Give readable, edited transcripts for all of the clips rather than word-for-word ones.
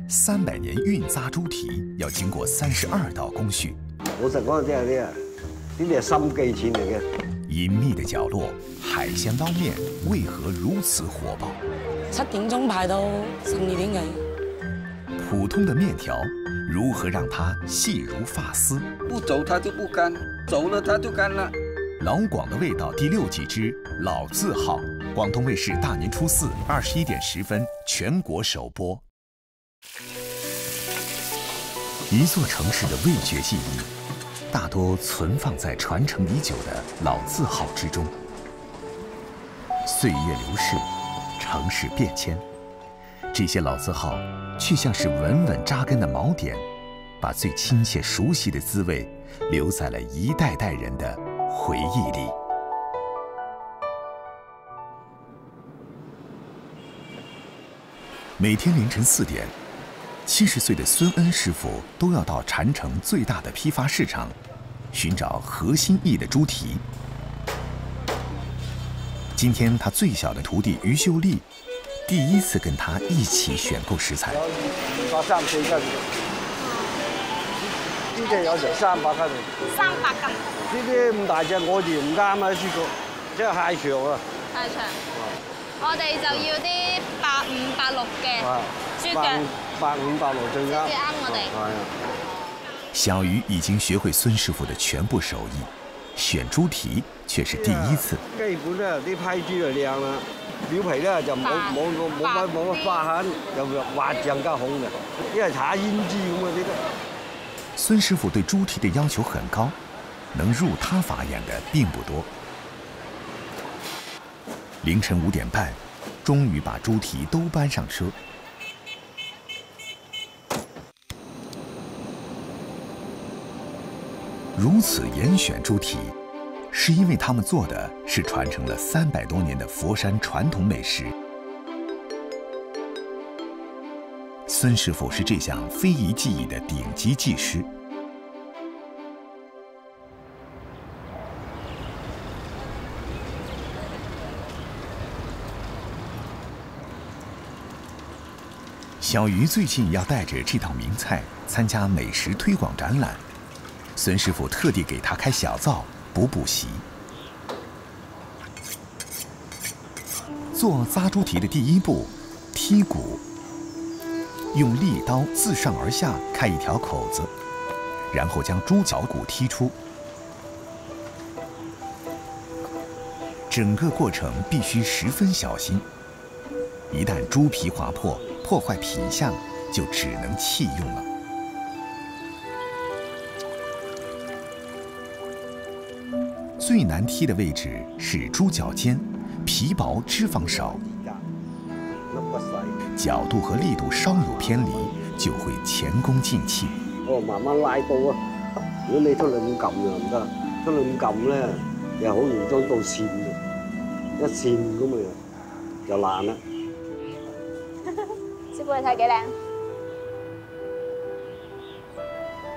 300年运扎猪蹄要经过32道工序。老實講，呢啲係心機錢嚟嘅。隱秘的角落，海鮮撈麵為何如此火爆？7點鐘排到12點幾。普通的麵條如何讓它細如髮絲？不走它就不乾，走了它就乾了。老廣的味道第6季之老字號，廣東衛視大年初4 21點10分全國首播。一座城市的味覺記憶，大多存放在傳承已久的老字號之中。歲月流逝，城市變遷，這些老字號卻像是穩穩扎根的錨點，把最親切熟悉的滋味留在了一代代人的回憶裡。每天凌晨4點，70歲的孫恩師傅都要到禪城最大的批發市場，尋找合心意的豬蹄。今天他最小的徒弟於秀麗，第一次跟他一起選購食材。有200、300、4斤，呢隻有成300斤。300斤。呢啲咁大隻我哋唔啱啊，師傅，即係太長啊。太長。我哋就要啲85、86嘅豬腳。85、86最啱。最啱我哋。係啊。小魚已經學會孫師傅的全部手藝，選豬蹄卻是第一次。基本咧啲批豬就靚啦，表皮咧就冇乜花痕，又滑更加紅嘅，因為炒胭脂咁嗰啲。孫師傅對豬蹄的要求很高，能入他法眼的並不多。凌晨5點半，終於把豬蹄都搬上車。如此嚴選豬蹄，是因為他們做的是傳承了300多年的佛山傳統美食。孫師傅是這項非遺技藝的頂級技師。小魚最近要帶着這道名菜參加美食推廣展覽，孫師傅特地給他開小灶補習。做扎豬蹄的第一步，剔骨，用利刀自上而下開一條口子，然後將豬腳骨剔出。整個過程必須十分小心，一旦豬皮劃破，破壞品相，就只能棄用了。最難剔的位置是豬腳尖，皮薄脂肪少，角度和力度稍有偏離，就會前功盡棄。哦，慢慢拉刀啊！如果你出嚟咁撳就唔得，出嚟咁撳咧，又好容易將刀跣嘅，一跣咁咪就爛啦。師傅，你睇幾靚？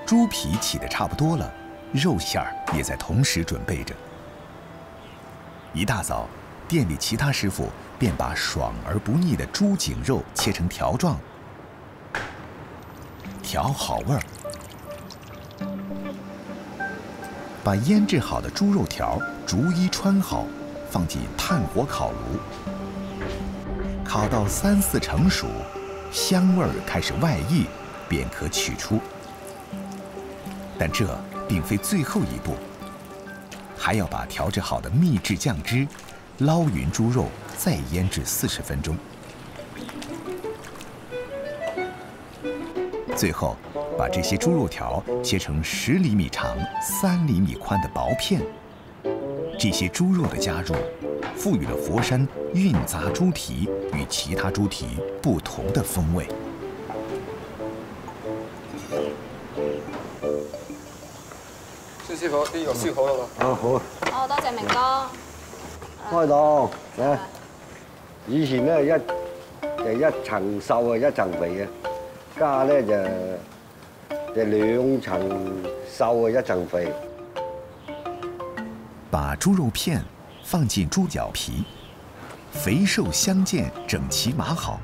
豬皮起得差不多了，肉餡兒也在同時準備着。一大早，店裡其他師傅便把爽而不膩的豬頸肉切成條狀，調好味兒，把醃製好的豬肉條逐一穿好，放進炭火烤爐，烤到3、4成熟，香味兒開始外溢，便可取出。但這並非最後一步，還要把調製好的秘製醬汁撈勻豬肉，再醃製40分鐘。最後，把這些豬肉條切成10厘米長、3厘米寬的薄片。這些豬肉的加入，賦予了佛山運扎豬蹄與其他豬蹄不同的風味。孫師傅，呢個燒好啦喎。啊好。好，多謝明哥。開檔嚟。以前咧一層瘦啊，一層肥啊，家咧就2層瘦啊，1層肥。把豬肉片放進豬腳皮，肥瘦相間，整齊碼好，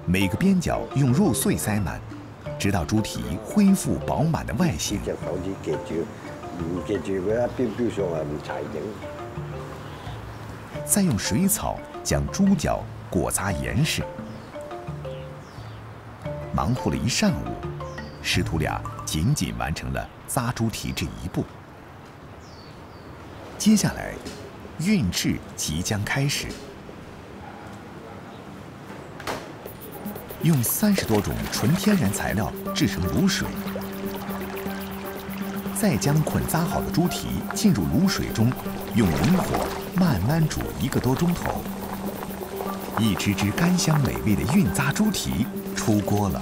每个边角用肉碎塞满，直到猪蹄恢复饱滿的外形。隻手指夾住，唔夾住佢一標上係唔齊整。再用水草將豬腳裹紮嚴實。忙活了一上午，師徒倆僅僅完成了紮豬蹄這一步。接下來，運製即將開始。用30多種純天然材料製成滷水，再將捆紮好的豬蹄進入滷水中，用文火慢慢煮1個多鐘頭。一隻隻甘香美味的運紮豬蹄出鍋了。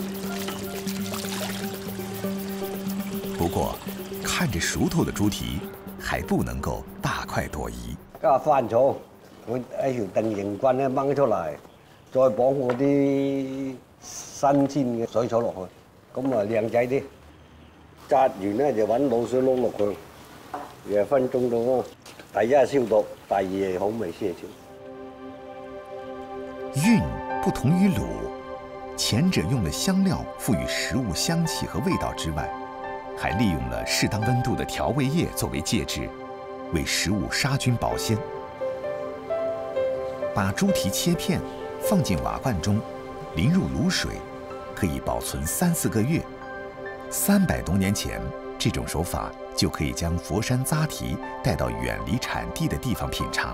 不過，看着熟透的豬蹄，還不能夠大快朵頤。加番草，佢一條定型棍咧掹出嚟，再綁嗰啲新鮮嘅水草落去，咁啊靚仔啲。紮完咧就揾鹵水撈落去，20分鐘到咯。第一係消毒，第二係好味些少。運不同於滷，前者用了香料賦予食物香氣和味道之外，還利用了適當溫度的調味液作為介質，為食物殺菌保鮮。把豬蹄切片，放進瓦罐中，淋入滷水，可以保存3、4個月。300多年前，這種手法就可以將佛山紮蹄帶到遠離產地的地方品嘗。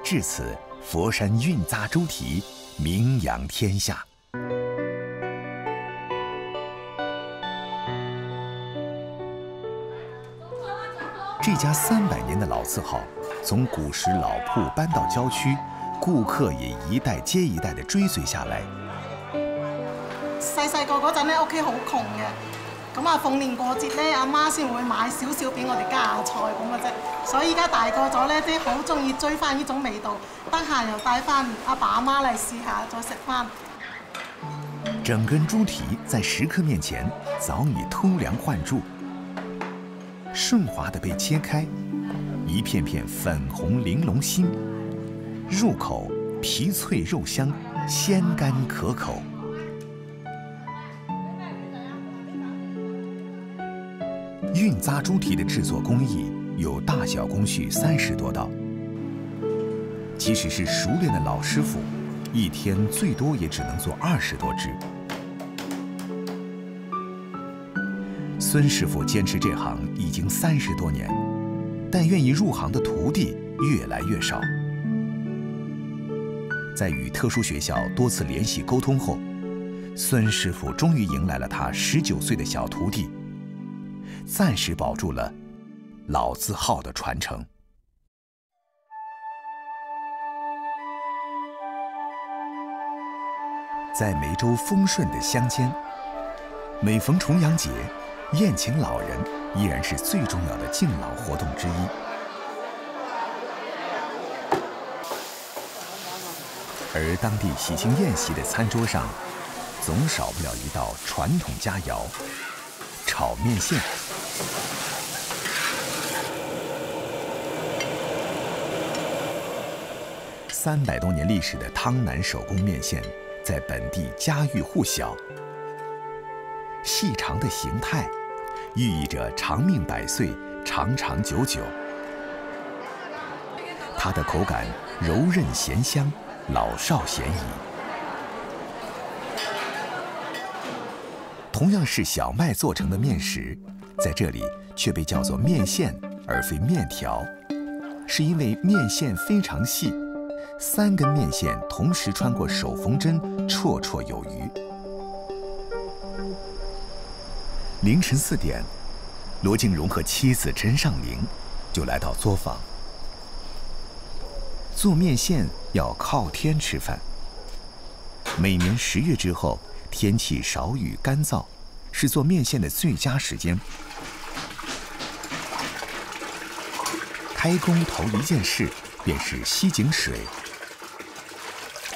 至此，佛山運紮豬蹄名揚天下。這家300年的老字號，從古時老鋪搬到郊區，顧客也一代接一代地追隨下來。細個嗰陣咧，屋企好窮嘅，咁啊逢年過節咧，阿媽先會買少少俾我哋家下菜咁嘅啫。所以而家大個咗咧，啲好中意追翻呢種味道，得閒又帶翻阿爸阿媽嚟試下，再食翻。整根豬蹄在食客面前早已偷梁換柱，順滑地被切開，一片片粉紅玲瓏心，入口皮脆肉香，鮮甘可口。運紮豬蹄的製作工藝有大小工序30多道，即使是熟練的老師傅，一天最多也只能做20多隻。孫師傅堅持這行已經30多年，但願意入行的徒弟越來越少。在與特殊學校多次聯繫溝通後，孫師傅終於迎來了他19歲的小徒弟，暫時保住了老字號的傳承。在梅州豐順的鄉間，每逢重陽節，宴請老人依然是最重要的敬老活動之一。而當地喜慶宴席的餐桌上，總少不了一道傳統佳肴——炒麵線。300多年歷史的湯南手工麵線，在本地家喻戶曉。細長的形態，寓意着長命百歲、長長久久。它的口感柔韌鹹香，老少咸宜。同樣是小麥做成的麵食，在這裡卻被叫做麵線而非麵條，是因為麵線非常細，3根麵線同時穿過手縫針，綽綽有餘。凌晨4點，羅敬榮和妻子陳尚玲就來到作坊。做麵線要靠天吃飯。每年10月之後，天氣少雨乾燥，是做麵線的最佳時間。開工頭一件事便是吸井水，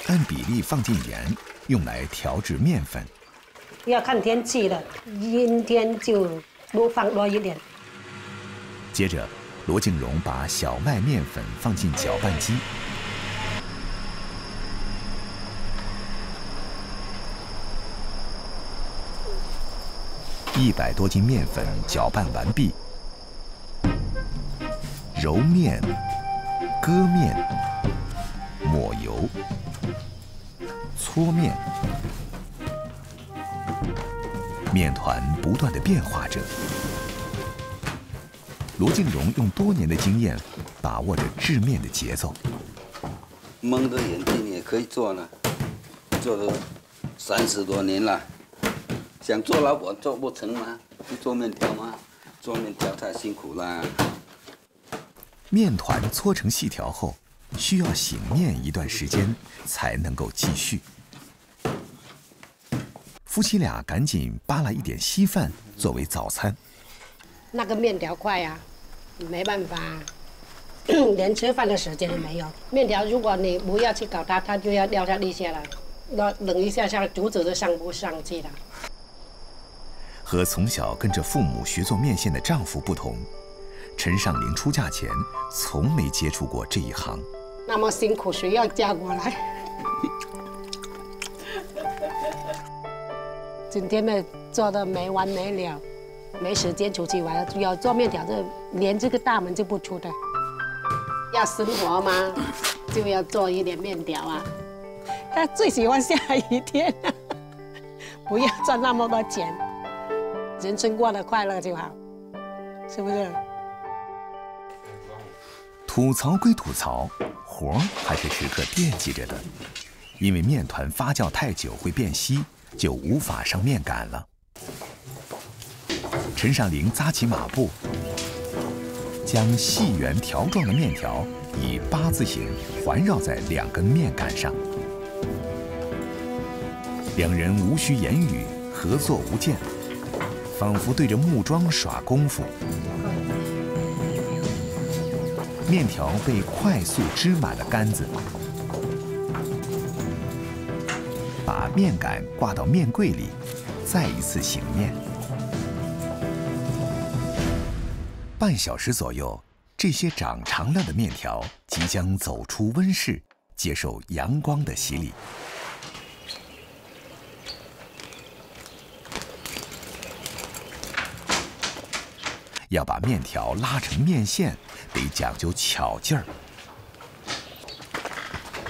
按比例放進鹽，用來調製麵粉。要看天氣了，陰天就多一點。接着，羅敬榮把小麥麵粉放進攪拌機， 100多斤面粉搅拌完毕，揉面、割面、抹油、搓面，面团不断地变化着。罗敬荣用多年的经验，把握着制面的节奏。蒙着眼睛也可以做了，做了30多年了。想做老板做不成吗？不做面条吗？做面条太辛苦啦。面团搓成细条后，需要醒面一段时间才能够继续。夫妻俩赶紧扒拉一点稀饭作为早餐。那个面条块啊，没办法，连吃饭的时间都没有。面条如果你不要去搞它，它就要掉下地下来，冷一下下，竹子都上不上去了。和从小跟着父母学做面线的丈夫不同，陈尚玲出嫁前从没接触过这一行。那么辛苦，谁要嫁过来？今天呢，做的没完没了，没时间出去玩，要做面条，连这个大门就不出的。要生活嘛，就要做一点面条啊。他最喜欢下雨天，不要赚那么多钱。人生过得快乐就好，是不是？吐槽归吐槽，活儿还是时刻惦记着的，因为面团发酵太久会变稀，就无法上面杆了。陈尚玲扎起马步，将细圆条状的面条以8字形环绕在2根面杆上。两人无需言语，合作无间，仿佛对着木桩耍功夫。面条被快速支满了杆子，把面杆挂到面柜里，再一次醒面。半小时左右，这些长长了的面条即将走出温室，接受阳光的洗礼。要把面条拉成面线，得讲究巧劲儿。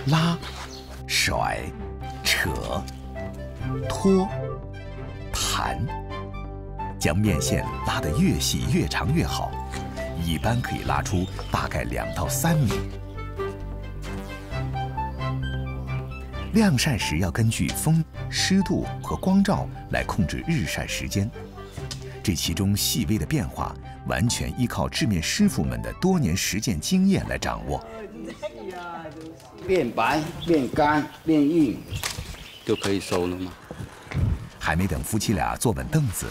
拉、甩、扯、拖、弹，将面线拉得越细越长越好，一般可以拉出大概2到3米。晾晒时要根据风、湿度和光照来控制日晒时间，这其中细微的变化完全依靠制面师傅们的多年实践经验来掌握。变白、变干、变硬，就可以收了吗？还没等夫妻俩坐稳凳子，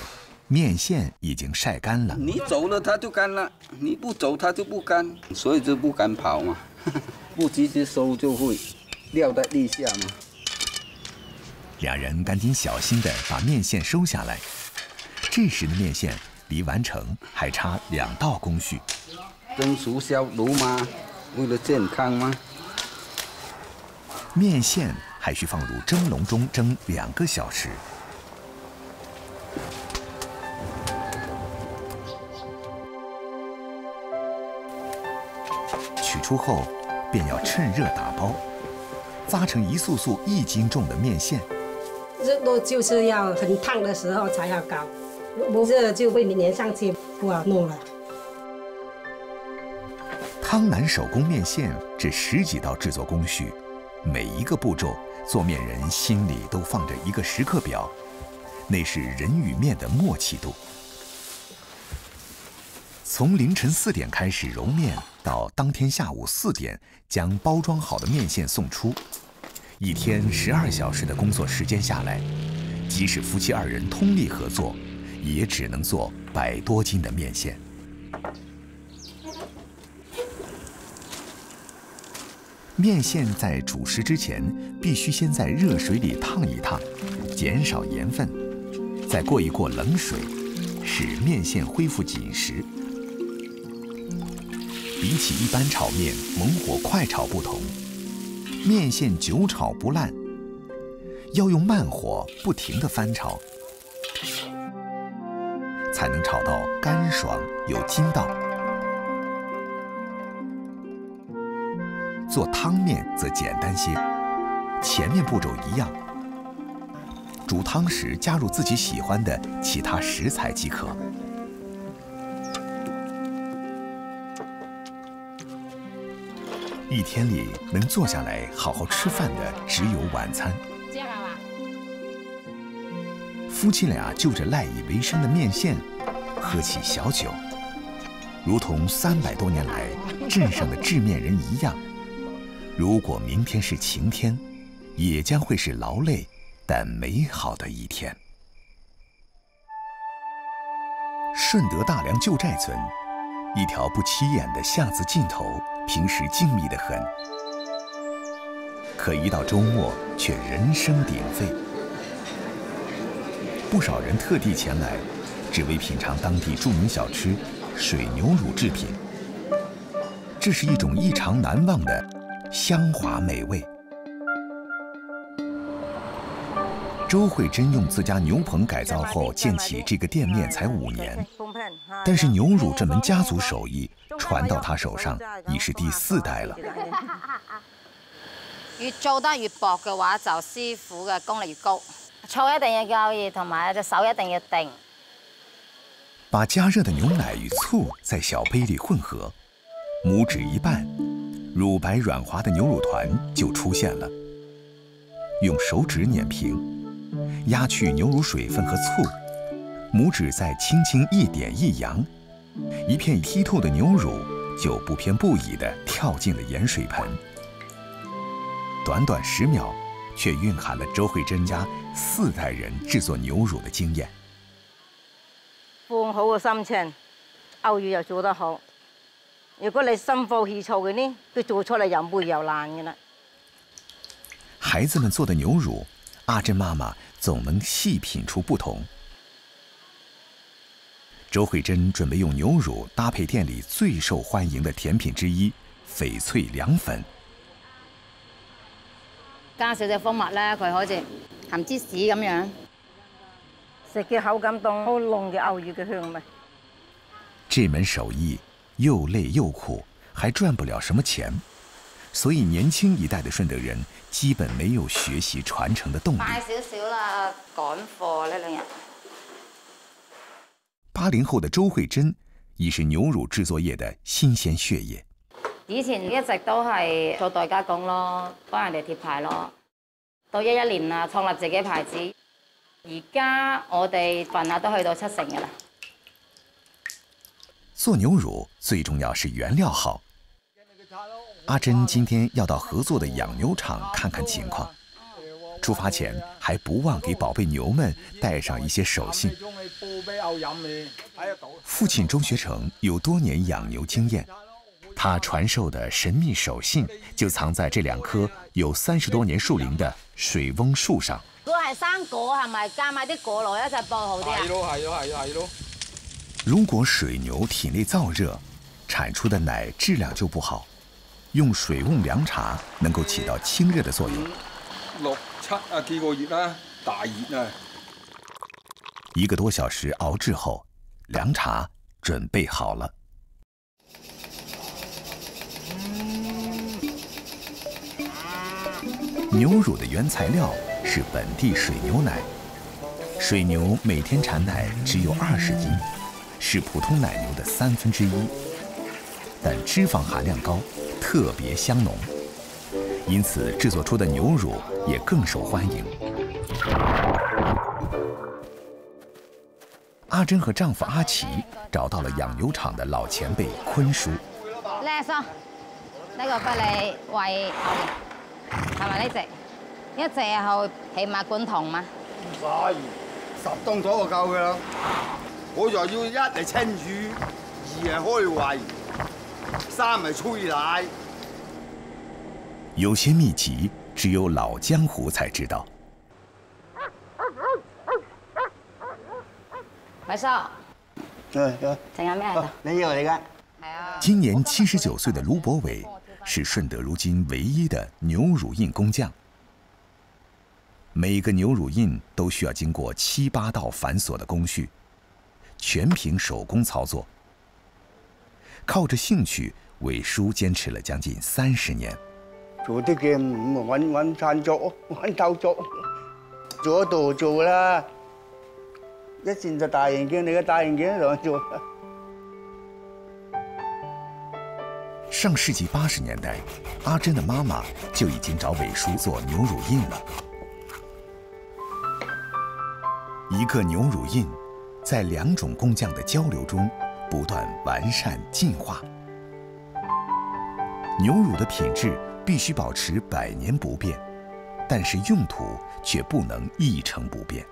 面线已经晒干了。你走了它就干了，你不走它就不干，所以就不敢跑嘛。不及时收就会掉在地下嘛。两人赶紧小心地把面线收下来。这时的面线离完成还差2道工序。蒸熟消毒吗？为了健康吗？面线还需放入蒸笼中蒸2个小时。取出后，便要趁热打包，扎成一束束1斤重的面线。热度就是要很烫的时候才要搞，不热就被你粘上去，不好弄了。汤南手工面线这10几道制作工序，每一个步骤，做面人心里都放着一个时刻表，那是人与面的默契度。从凌晨4点开始揉面，到当天下午4点将包装好的面线送出，一天12小时的工作时间下来，即使夫妻2人通力合作，也只能做100多斤的面线。面线在煮食之前，必须先在热水里烫一烫，减少盐分，再过一过冷水，使面线恢复紧实。比起一般炒面猛火快炒不同，面线久炒不烂，要用慢火不停地翻炒。才能炒到干爽有筋道。做汤面则简单些，前面步骤一样。煮汤时加入自己喜欢的其他食材即可。一天里能坐下来好好吃饭的只有晚餐。夫妻俩就着赖以为生的面线，喝起小酒，如同300多年来镇上的制面人一样。如果明天是晴天，也将会是劳累但美好的一天。顺德大梁旧寨村，一条不起眼的巷子尽头，平时静谧得很，可一到周末却人声鼎沸。不少人特地前来，只为品尝当地著名小吃水牛乳制品。这是一种异常难忘的香滑美味。周慧珍用自家牛棚改造后建起这个店面才5年，但是牛乳这门家族手艺传到她手上已是第4代了。越做得越薄嘅話，就師傅嘅功力越高。醋一定要夠熱，同埋隻手一定要定。把加熱的牛奶與醋在小杯裡混合，拇指一拌，乳白軟滑的牛乳團就出現了。用手指碾平，壓去牛乳水分和醋，拇指再輕輕一點一揚，一片剔透的牛乳就不偏不倚地跳進了鹽水盆。短短10秒，卻蘊含了周慧珍家4代人製作牛乳的經驗。放好個心情，牛乳又做得好。如果你心浮氣躁嘅呢，佢做出嚟又霉又爛嘅啦。孩子們做的牛乳，阿珍媽媽總能細品出不同。周慧珍準備用牛乳搭配店裡最受歡迎的甜品之一翡翠涼粉。加少隻蜂蜜咧，佢好似鹹芝士咁樣，食嘅口感當好濃嘅牛乳嘅香味。這門手藝又累又苦，還賺不了什麼錢，所以年輕一代的順德人基本沒有學習傳承的動力。快少少啦，趕貨呢2日。80後的周慧珍已是牛乳製作業的新鮮血液。以前一直都係做代加工咯，幫人哋貼牌咯。到11年啦，創立自己牌子。而家我哋份額都去到70%嘅啦。做牛乳最重要是原料好。阿珍今天要到合作的養牛場看看情況。出發前還不忘給寶貝牛們帶上一些手信。父親周學成有多年養牛經驗，他傳授的神秘手信就藏在這2棵有30多年樹齡的水翁樹上。如果係生果，係咪加埋啲果落一齊播好啲啊？係咯。如果水牛體內燥熱，產出的奶質量就不好。用水瓮涼茶能夠起到清熱的作用。6、7幾個月啦，大熱啊！1個多小時熬製後，涼茶準備好了。牛乳的原材料是本地水牛奶，水牛每天產奶只有20斤，是普通奶牛的1/3，但脂肪含量高，特別香濃，因此製作出的牛乳也更受歡迎。阿珍和丈夫阿奇找到了養牛場的老前輩坤叔。叻叔，呢個俾你餵牛，係咪呢隻？一隻後起碼灌桶嘛。唔使，10噸左右就夠㗎啦。我就要1係清乳，2係開胃，3係催奶。有些秘籍只有老江湖才知道。偉叔，請飲咩喺度？你以為你㗎？今年79歲的盧博偉是順德如今唯一的牛乳印工匠。每個牛乳印都需要經過7、8道繁瑣的工序，全凭手工操作。靠着兴趣，伟叔坚持了将近30年。做啲嘅唔揾餐做，揾頭做，做得到做啦。一見就大眼鏡，你個大眼鏡上做。上世纪80年代，阿珍的妈妈就已经找伟叔做牛乳印了。一个牛乳印，在2种工匠的交流中不断完善进化。牛乳的品质必须保持100年不变，但是用途却不能一成不变。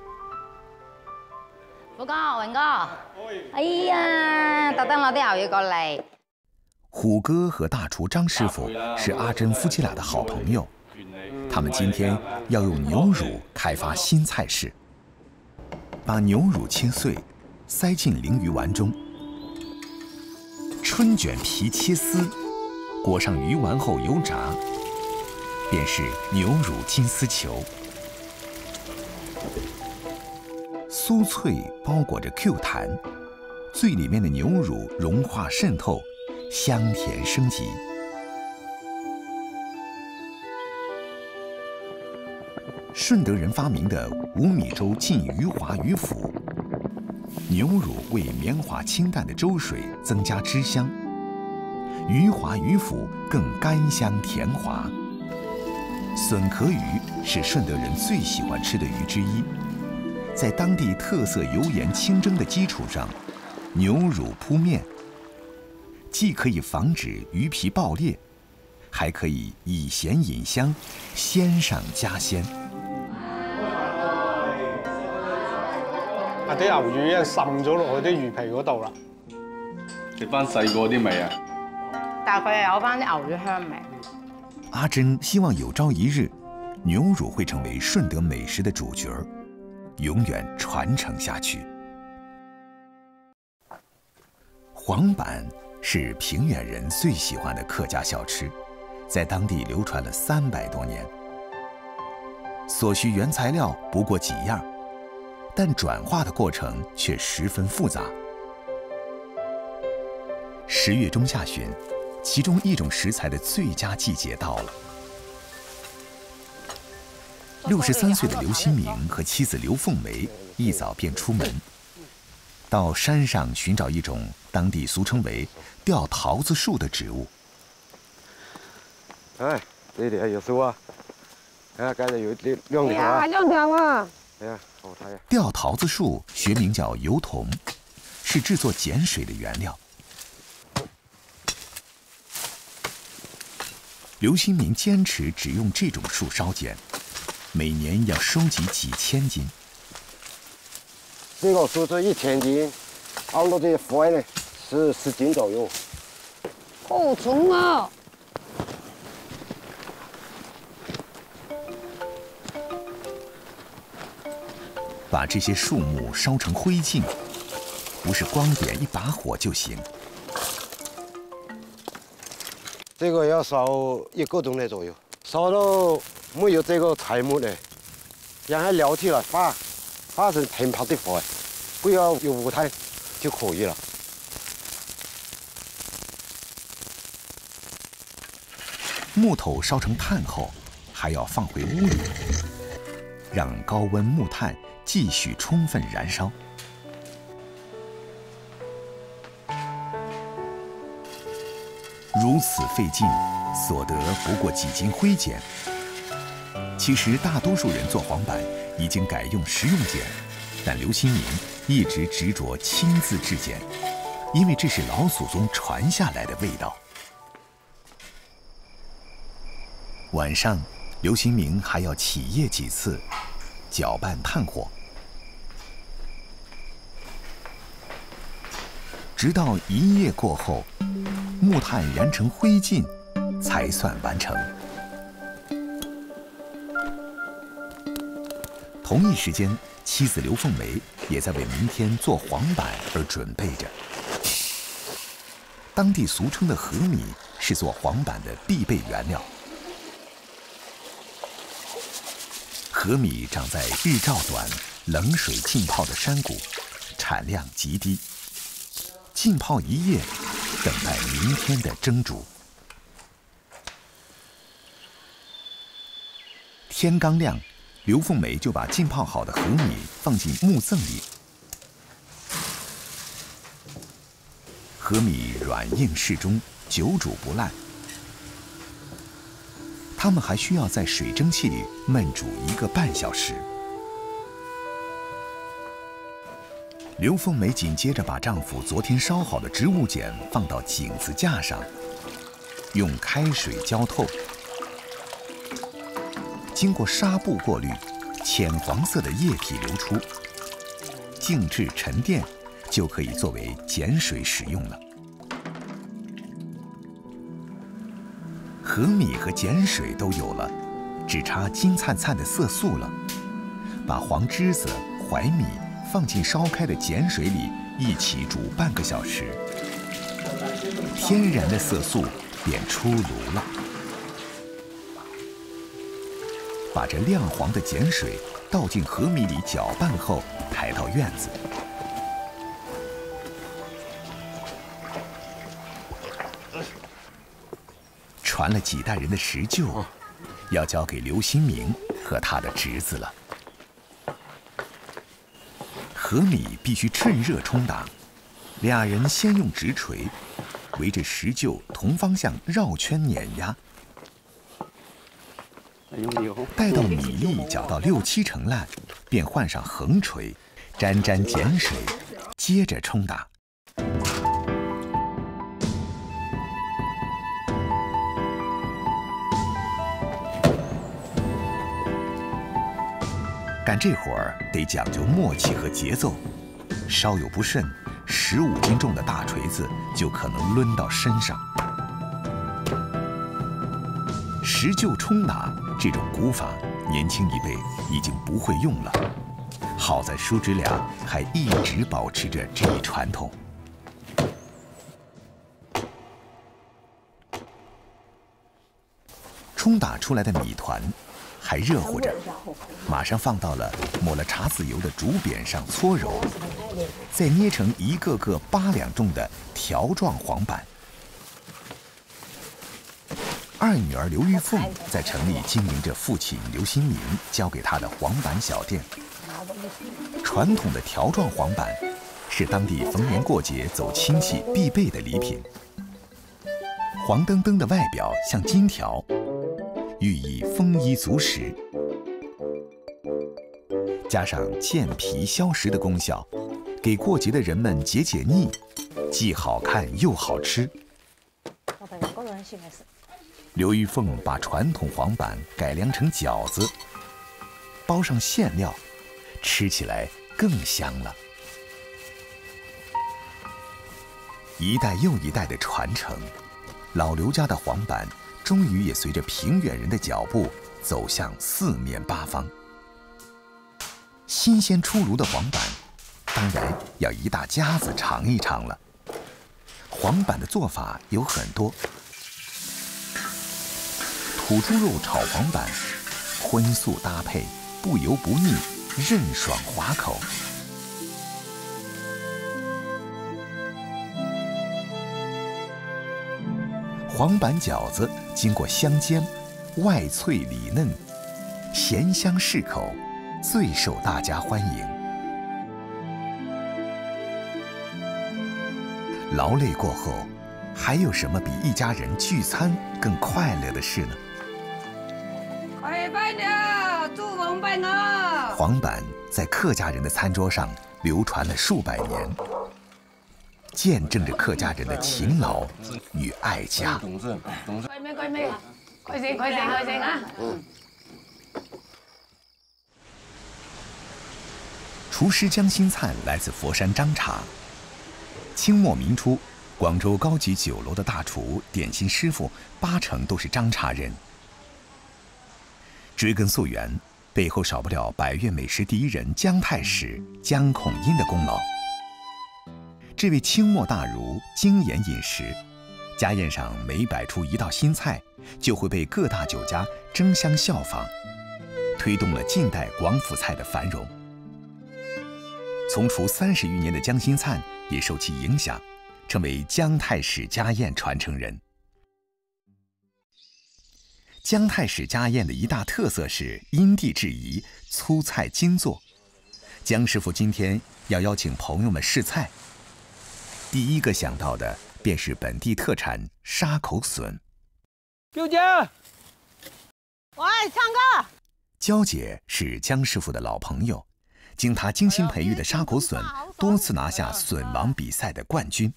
虎哥、榮哥，哎呀，特登攞啲牛肉過嚟。虎哥和大厨张师傅是阿珍夫妻俩的好朋友，他们今天要用牛乳开发新菜式。把牛乳切碎，塞进鲮鱼丸中，春卷皮切丝，裹上鱼丸后油炸，便是牛乳金丝球。酥脆包裹着 Q 弹，最里面的牛乳融化渗透，香甜升级。顺德人发明的5米粥浸鱼滑鱼腐，牛乳为绵滑清淡的粥水增加汁香，鱼滑鱼腐更甘香甜滑。笋壳鱼是顺德人最喜欢吃的鱼之一，在当地特色油盐清蒸的基础上，牛乳铺面，既可以防止鱼皮爆裂，还可以以咸引香，鲜上加鲜。啲牛魚啊滲咗落去啲魚皮嗰度啦，食翻細個啲味啊！但係佢又有翻啲牛魚香味。阿珍希望有朝一日，牛乳会成为顺德美食的主角，永远传承下去。黄粄是平远人最喜欢的客家小吃，在当地流传了300多年。所需原材料不过几样，但转化的过程却十分复杂。10月中下旬，其中一种食材的最佳季节到了。63岁的刘新明和妻子刘凤梅一早便出门，到山上寻找一种当地俗称为吊桃子树的植物。哎，这里还有树啊！哎，刚才有2条啊。还2条啊！哎呀，好睇啊！吊桃子树学名叫油桐，是制作碱水的原料。刘新明坚持只用这种树烧碱，每年要收集几千斤。这个树是1000斤，按照这坏呢是10斤左右。好重啊！把这些树木烧成灰烬，不是光点一把火就行。这个要烧1个钟头左右，烧到没有这个柴木呢，让它燎起来发成腾泡的火，不要有雾炭就可以了。木头烧成炭后，还要放回屋里，让高温木炭继续充分燃烧。如此费劲，所得不过几斤灰碱。其实大多数人做黄粄已经改用食用碱，但刘新明一直执着亲自制碱，因为这是老祖宗传下来的味道。晚上，刘新明还要起夜几次，搅拌炭火，直到1夜过后，木炭燃成灰烬，才算完成。同一时间，妻子刘凤梅也在为明天做黄粄而准备着。当地俗称的禾米是做黄粄的必备原料。禾米长在日照短、冷水浸泡的山谷，产产量极低，浸泡一夜，等待明天的蒸煮。天刚亮，刘凤梅就把浸泡好的河米放进木甑里。河米软硬适中，久煮不烂。它们还需要在水蒸气里焖煮1个半小时。刘凤梅紧接着把丈夫昨天烧好的植物碱放到井子架上，用开水浇透。经过纱布过滤，浅黄色的液体流出，静置沉淀，就可以作为碱水使用了。河米和碱水都有了，只差金灿灿的色素了。把黄栀子、槐米放进烧开的碱水里，一起煮半个小时，天然的色素便出炉了。把这亮黄的碱水倒进河米里搅拌后，抬到院子。传了几代人的石臼，要交给刘新明和他的侄子了。河米必须趁热冲打，俩人先用直锤围着石臼同方向绕圈碾压。待到米粒搅到6、7成烂，便换上横锤，沾沾碱水，接着冲打。干这活儿得讲究默契和节奏，稍有不慎，15斤重的大锤子就可能抡到身上。石臼冲打这种古法，年轻一辈已经不会用了。好在叔侄俩还一直保持着这一传统。冲打出来的米团还热乎着，马上放到了抹了茶籽油的竹匾上搓揉，再捏成一个个8两重的条状黄板。二女儿刘玉凤在城里经营着父亲刘新明交给她的黄板小店。传统的条状黄板是当地逢年过节走亲戚必备的礼品。黄澄澄的外表像金条，寓意丰衣足食，加上健脾消食的功效，给过节的人们解解腻，既好看又好吃。刘玉凤把传统黄板改良成饺子，包上馅料，吃起来更香了。一代又一代的传承，老刘家的黄板终于也随着平远人的脚步走向4面8方。新鲜出炉的黄板，当然要一大家子尝一尝了。黄板的做法有很多。土猪肉炒黄板，荤素搭配，不油不腻，韧爽滑口。黄板饺子经过香煎，外脆里嫩，咸香适口，最受大家欢迎。劳累过后，还有什么比一家人聚餐更快乐的事呢？快拜了，祝王拜呢！黄板在客家人的餐桌上流传了数百年，见证着客家人的勤劳与爱家。快咩快咩，快些快些快些啊！厨师江新灿来自佛山张茶。清末明初，广州高级酒楼的大厨、点心师傅8成都是张茶人。追根溯源，背后少不了百越美食第一人姜太史、姜孔英的功劳。这位清末大儒精研饮食，家宴上每摆出一道新菜，就会被各大酒家争相效仿，推动了近代广府菜的繁荣。从厨30余年的江新灿也受其影响，成为姜太史家宴传承人。姜太史家宴的一大特色是因地制宜，粗菜精做。姜师傅今天要邀请朋友们试菜，第一个想到的便是本地特产沙口笋。娇姐，喂，唱歌。娇姐是姜师傅的老朋友，经他精心培育的沙口笋，多次拿下笋王比賽的冠军。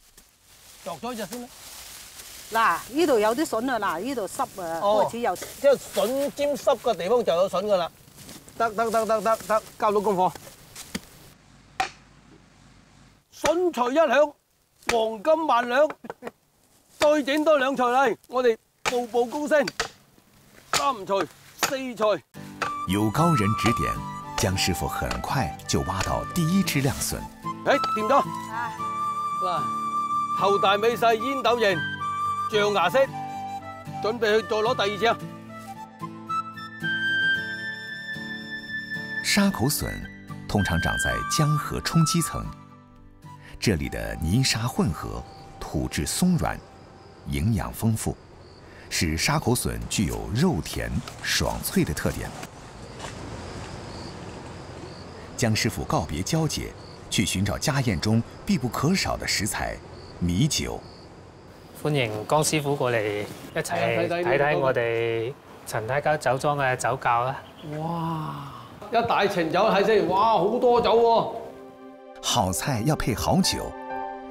落咗只先啦。嗱，呢度有啲筍啊，嗱，呢度濕啊，開始有。即係筍尖濕嘅地方就有筍噶啦。得，交到功課。筍財1兩，黃金萬兩，再整多2財嚟，我哋步步高升。3財、4財。有高人指點，姜師傅很快就挖到第一隻亮筍。掂咗。嗱，頭大尾細煙斗形，象牙色，準備去再攞第2隻。沙口笋通常长在江河冲积层，这里的泥沙混合，土质松软，营养丰富，使沙口笋具有肉甜爽脆的特点。姜师傅告别娇姐，去寻找家宴中必不可少的食材米酒。歡迎江師傅過嚟一齊睇睇我哋陳太家酒莊嘅酒窖啦！哇！一大埕酒睇先，哇，好多酒喎！好菜要配好酒，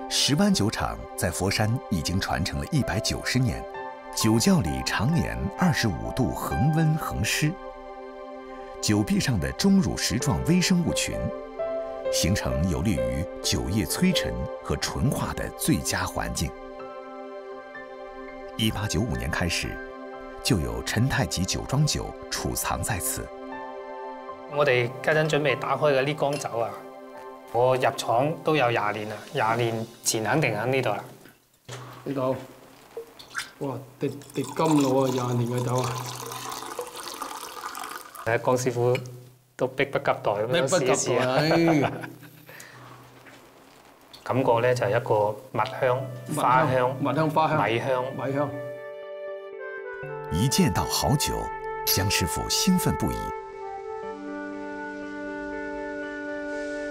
石湾酒厂在佛山已经传承了190年，酒窖里常年25度恒温恒湿，酒壁上的钟乳石状微生物群，形成有利于酒液催陈和纯化的最佳环境。1895年开始，就有陳太吉酒莊酒儲藏在此。我哋家陣準備打開嘅呢缸酒啊，我入廠都有20年啦，20年前肯定喺呢度啦。呢度，哇，滴金咯喎，20年嘅酒啊！江師傅都迫不及待咁樣試一試啊！感覺咧就係一個蜜香、花香、米香。一見到好酒，姜師傅興奮不已。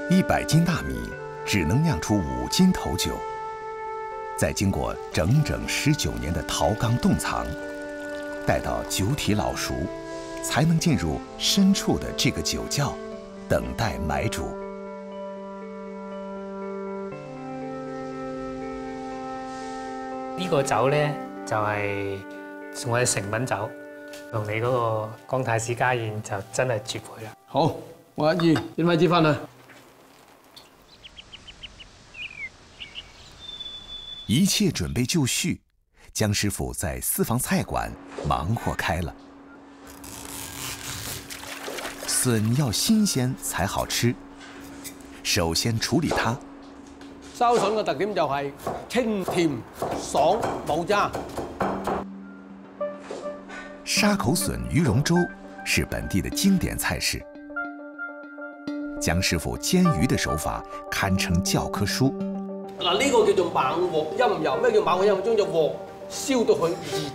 100斤大米只能釀出5斤頭酒，再經過整整19年的陶缸凍藏，待到酒體老熟，才能進入深處的這個酒窖，等待買主。呢個酒咧就係我嘅成品酒，同你嗰個江太史家宴就真係絕配啦！好，我1、2，點位置翻去？一切準備就緒，姜師傅在私房菜館忙活開了。筍要新鮮才好吃，首先處理它。燒筍嘅特點就係清甜爽冇渣。沙口筍魚蓉粥是本地的經典菜式。姜師傅煎魚的手法堪稱教科書。嗱，呢個叫做猛鑊陰油。咩叫猛鑊陰油？將隻鑊燒到佢熱，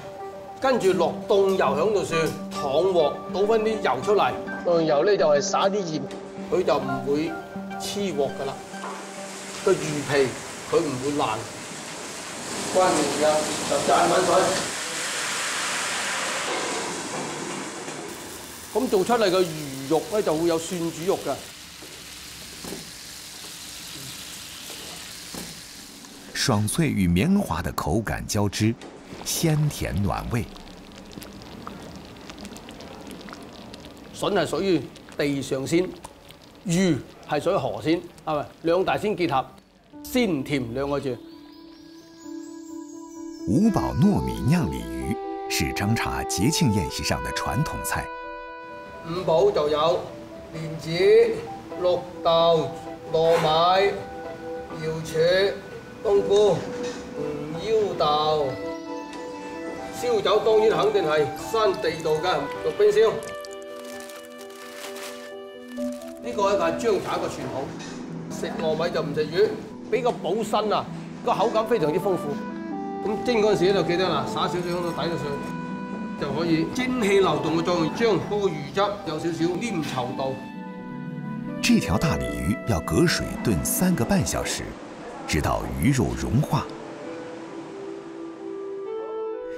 跟住落凍油響度算，燙鑊倒翻啲油出嚟。凍油咧就係灑啲鹽，佢就唔會黐鑊噶啦。個魚皮佢唔會爛。關鍵時間就灒滾水。咁做出嚟嘅魚肉咧就會有蒜煮肉㗎。爽脆與綿滑的口感交織，鮮甜暖味。筍係屬於地上鮮，魚係屬於河鮮，係咪？兩大鮮結合，鮮甜2個字。五寶糯米釀鯉魚是張茶節慶宴席上的傳統菜。五寶就有蓮子、綠豆、糯米、瑤柱、冬菇、腰豆。燒酒當然肯定係山地道嘅玉冰燒。呢個係張茶一個傳統，食糯米就唔食魚，比較補身啊，個口感非常之豐富。咁蒸嗰陣時就記得啦，灑少少喺度底度上，就可以蒸氣流動嘅作用，將嗰個魚汁有少少黏稠度。这条大鲤鱼要隔水炖3个半小时，直到鱼肉融化，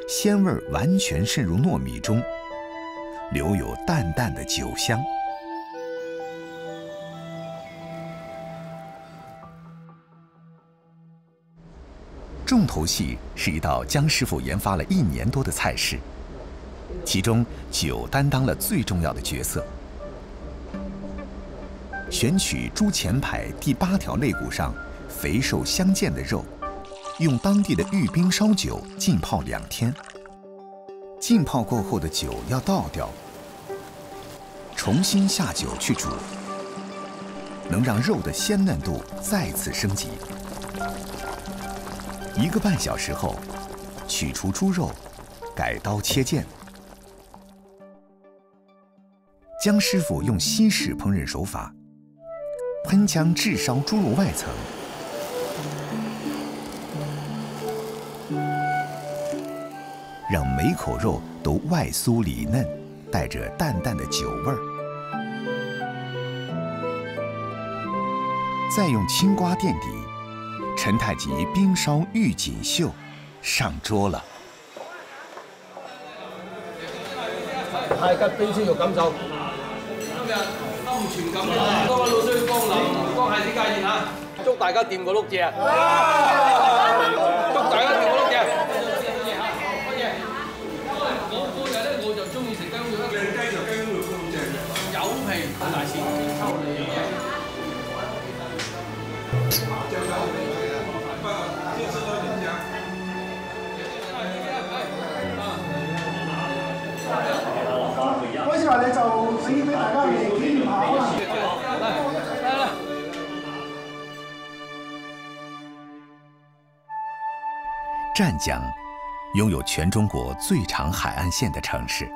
鲜味完全渗入糯米中，留有淡淡的酒香。重头戏是一道姜师傅研发了1年多的菜式，其中酒担当了最重要的角色。选取猪前排第8条肋骨上肥瘦相间的肉，用当地的玉冰烧酒浸泡2天。浸泡过后的酒要倒掉，重新下酒去煮，能让肉的鲜嫩度再次升级。1个半小时后，取出猪肉，改刀切件。姜师傅用西式烹饪手法，喷枪炙烧猪肉外层，让每口肉都外酥里嫩，带着淡淡的酒味儿。再用青瓜垫底，陈太极冰烧玉锦绣上桌了。太吉冰鮮肉感受。今日安全感謝多位老師光臨江蟹子家宴嚇，祝大家掂個碌蔗啊！祝大家掂個碌蔗。乜嘢？我個人咧我就中意食雞胸肉啦。靚雞就雞胸肉都好正，有皮好大線，抽嚟嘅。嗰次話你就俾大家嚟體驗下啦。嚟。湛江拥有全中国最长海岸线的城市，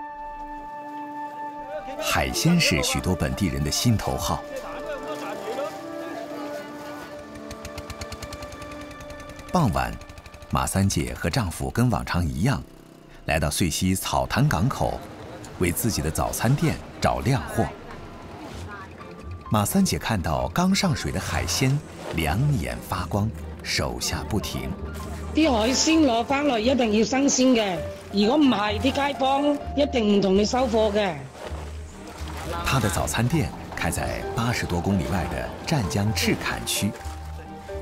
海鲜是许多本地人的心头好。傍晚，马三姐和丈夫跟往常一样，来到遂溪草潭港口，为自己的早餐店找靓货。马三姐看到刚上水的海鲜，两眼发光，手下不停。啲海鮮攞翻嚟一定要新鮮嘅，如果唔係，啲街坊一定唔同你收貨嘅。她的早餐店开在80多公里外的湛江赤坎区。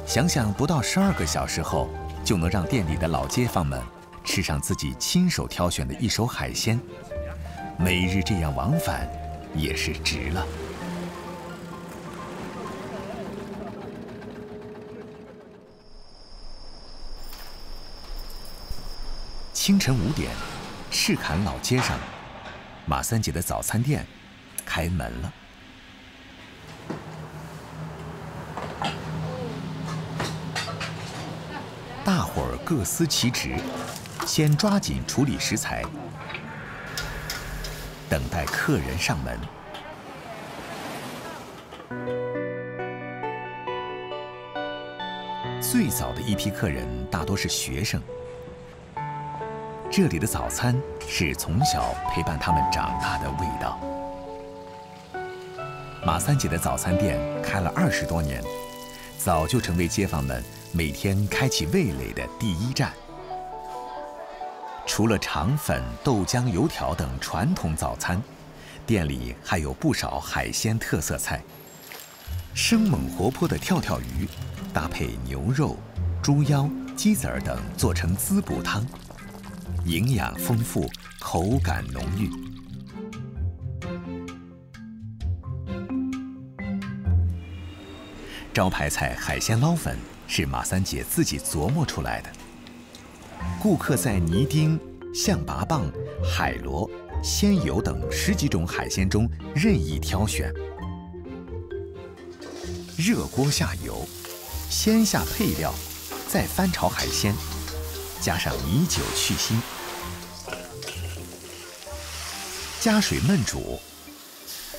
想想不到12个小时后，就能让店里的老街坊们吃上自己亲手挑选的一手海鲜，每日这样往返也是值了。清晨5点，赤坎老街上，马三姐的早餐店开门了。大伙儿各司其职，先抓紧处理食材，等待客人上门。最早的一批客人大多是学生，这里的早餐是从小陪伴他们长大的味道。马三姐的早餐店开了20多年，早就成为街坊们每天开启味蕾的第一站。除了肠粉、豆浆、油条等传统早餐，店里还有不少海鲜特色菜。生猛活泼的跳跳鱼，搭配牛肉、猪腰、鸡子儿等做成滋补汤，营养丰富，口感浓郁。招牌菜海鲜捞粉是马三姐自己琢磨出来的。顾客在泥丁、象拔蚌、海螺、鲜鱿等10几种海鲜中任意挑选。热锅下油，先下配料，再翻炒海鲜，加上米酒去腥，加水焖煮，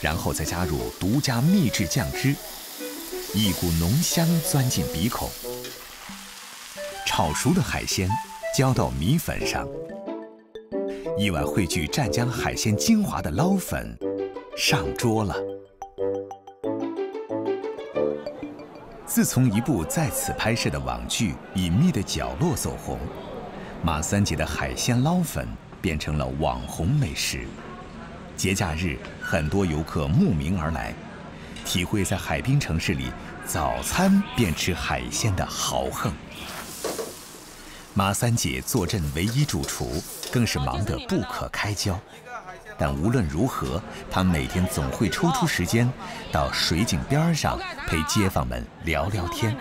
然后再加入独家秘制酱汁，一股浓香钻进鼻孔。炒熟的海鲜浇到米粉上，一碗汇聚湛江海鲜精华的捞粉上桌了。自从一部在此拍摄的网剧《隐秘的角落》走红，马三姐的海鲜捞粉变成了网红美食。节假日，很多游客慕名而来，体会在海滨城市里早餐便吃海鲜的豪横。马三姐坐镇唯一主厨，更是忙得不可开交。但无论如何，她每天总会抽出时间到水井边上陪街坊们聊聊天。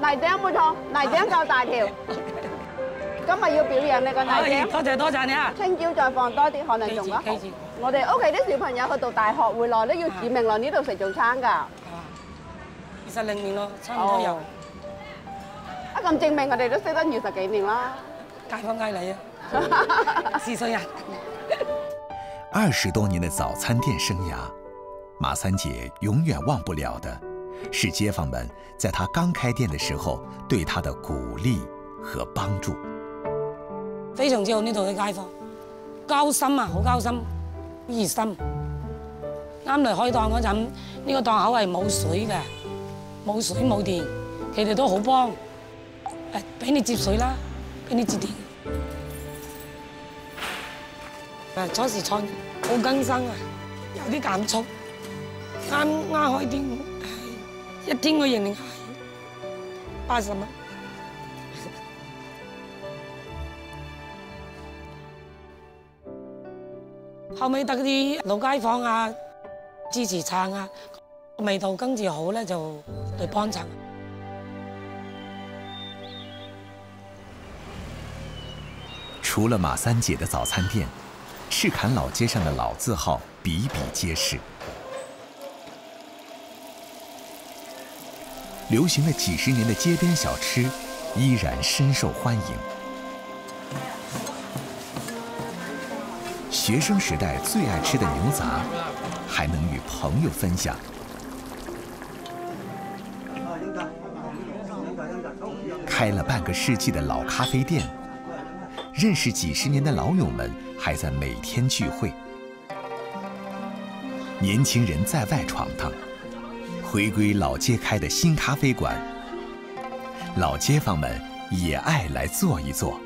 泥井冇錯，泥井夠大條。今日要表揚你個泥井。多謝你啊！聽朝再放多啲，可能仲好。我哋屋企啲小朋友去讀大學回來咧，要指明來呢度食早餐㗎。20年咯，差唔多有。啊咁證明我哋都識得20幾年啦。街坊嗌你啊，4歲人。20多年的早餐店生涯，马三姐永远忘不了的是街坊们在她刚开店的时候对她的鼓励和帮助。非常之好呢度嘅街坊，交心啊，好交心，熱心。啱嚟開檔嗰陣，呢個檔口係冇水嘅，冇水冇電，佢哋都好幫，俾你接水啦，俾你接電。初時創好更新啊，有啲減速，啱開店一天嘅盈利係80蚊。後尾得啲老街坊啊支持撐啊，味道跟住好咧就嚟幫襯。除了马三姐的早餐店，赤坎老街上的老字号比比皆是。流行了几十年的街边小吃依然深受欢迎。学生时代最爱吃的牛杂，还能与朋友分享。开了半个世纪的老咖啡店，认识几十年的老友们还在每天聚会。年轻人在外闯荡，回归老街开的新咖啡馆，老街坊们也爱来坐一坐。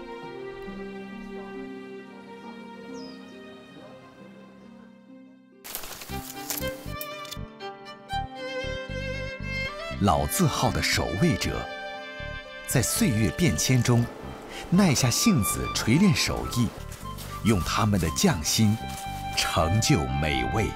老字号的守卫者，在岁月变迁中，耐下性子锤炼手艺，用他们的匠心成就美味。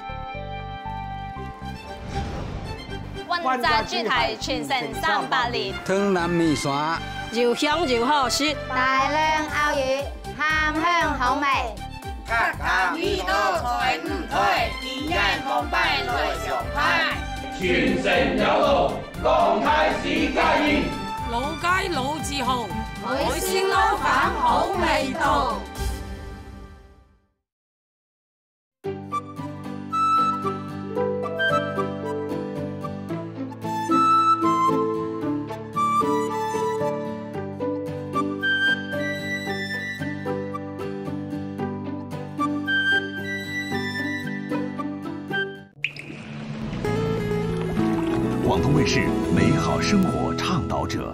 温習主題傳承300年，湯南米線，又香又好食，大量鮑魚，鹹香口味，客家味道才唔退，點樣奉拜來上派，傳承有道，江太史家宴，老街老字號，海鮮撈飯好味道。广东卫视美好生活倡导者。